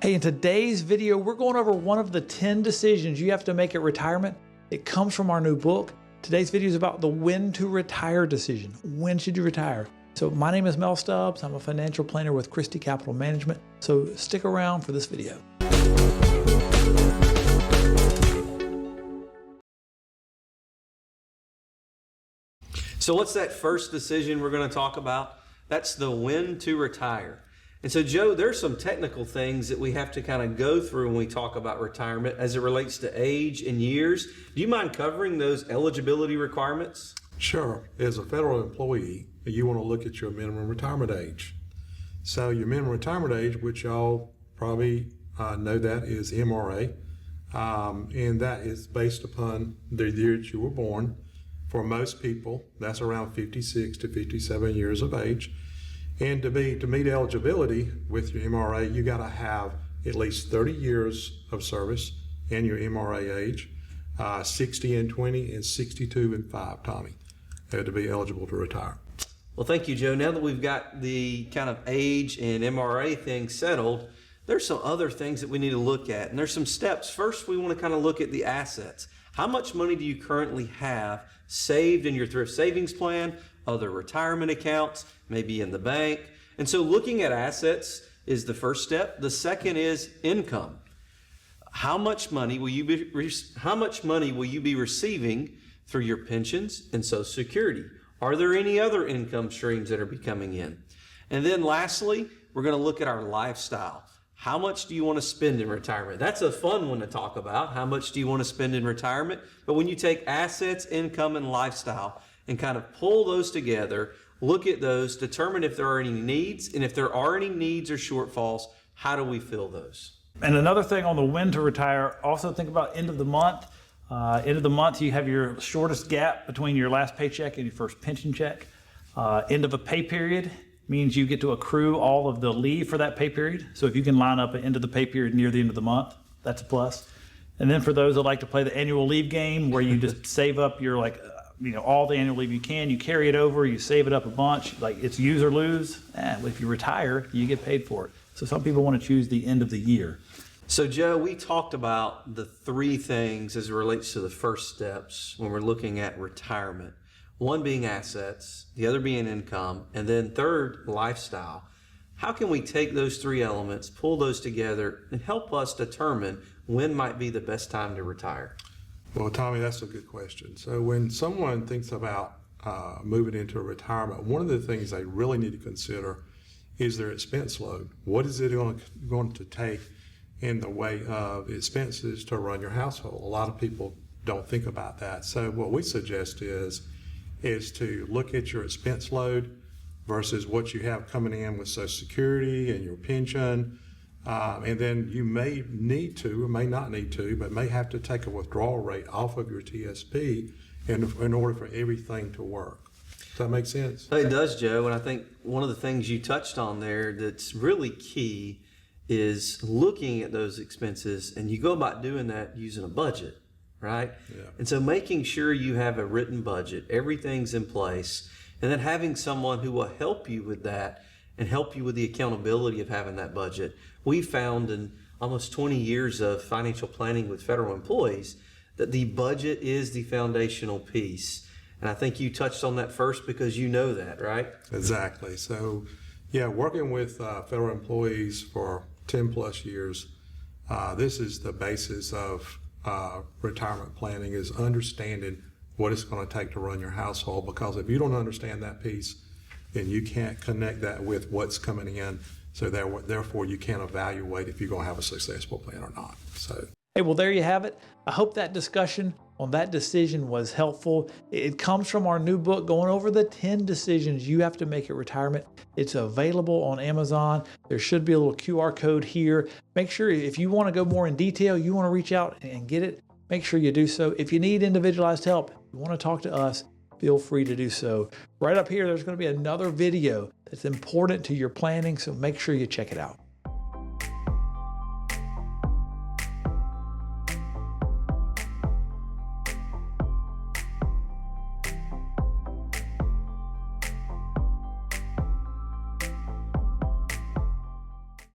Hey, in today's video, we're going over one of the 10 decisions you have to make at retirement. It comes from our new book. Today's video is about the when to retire decision. When should you retire? So my name is Mel Stubbs. I'm a financial planner with Christy Capital Management. So stick around for this video. So what's that first decision we're going to talk about? That's the when to retire. And so, Joe, there's some technical things that we have to kind of go through when we talk about retirement as it relates to age and years. Do you mind covering those eligibility requirements? Sure. As a federal employee, you want to look at your minimum retirement age. So your minimum retirement age, which y'all probably know that is MRA, and that is based upon the year that you were born. For most people, that's around 56 to 57 years of age. And to meet eligibility with your MRA, you got to have at least 30 years of service in your MRA age, 60 and 20 and 62 and 5, Tommy, to be eligible to retire. Well, thank you, Joe. Now that we've got the kind of age and MRA thing settled, there's some other things that we need to look at, and there's some steps. First, we want to kind of look at the assets. How much money do you currently have saved in your thrift savings plan, other retirement accounts, maybe in the bank? And so looking at assets is the first step. The second is income. How much money will you be receiving through your pensions and Social Security? Are there any other income streams that are coming in? And then lastly, we're going to look at our lifestyle. How much do you want to spend in retirement? That's a fun one to talk about. How much do you want to spend in retirement? But when you take assets, income, and lifestyle and kind of pull those together, look at those, determine if there are any needs, and if there are any needs or shortfalls, how do we fill those? And another thing on the when to retire, also think about end of the month. End of the month, you have your shortest gap between your last paycheck and your first pension check. End of a pay period means you get to accrue all of the leave for that pay period. So if you can line up an end of the pay period near the end of the month, that's a plus. And then for those that like to play the annual leave game, where you just save up your all the annual leave you can, you carry it over, you save it up a bunch, like it's use or lose. If you retire, you get paid for it. So some people want to choose the end of the year. So Joe, we talked about the three things as it relates to the first steps when we're looking at retirement. One being assets, the other being income, and then third, lifestyle. How can we take those three elements, pull those together, and help us determine when might be the best time to retire? Well, Tommy, that's a good question. So when someone thinks about moving into a retirement, one of the things they really need to consider is their expense load. What is it going to take in the way of expenses to run your household? A lot of people don't think about that. So what we suggest is to look at your expense load versus what you have coming in with Social Security and your pension. And then you may need to, or may not need to, but may have to take a withdrawal rate off of your TSP in order for everything to work. Does that make sense? It does, Joe. And I think one of the things you touched on there that's really key is looking at those expenses, and you go about doing that using a budget, right? Yeah. And so making sure you have a written budget, everything's in place, and then having someone who will help you with that and help you with the accountability of having that budget. We found in almost 20 years of financial planning with federal employees that the budget is the foundational piece. And I think you touched on that first because you know that, right? Exactly. So, yeah, working with federal employees for 10 plus years, this is the basis of retirement planning, is understanding what it's going to take to run your household. Because if you don't understand that piece, then you can't connect that with what's coming in. So therefore, you can't evaluate if you're going to have a successful plan or not. So. Hey, well, there you have it. I hope that discussion on that decision was helpful. It comes from our new book going over the 10 decisions you have to make at retirement. It's available on Amazon. There should be a little QR code here. Make sure if you want to go more in detail, you want to reach out and get it, make sure you do so. If you need individualized help, you want to talk to us, feel free to do so. Right up here, there's going to be another video that's important to your planning, so make sure you check it out.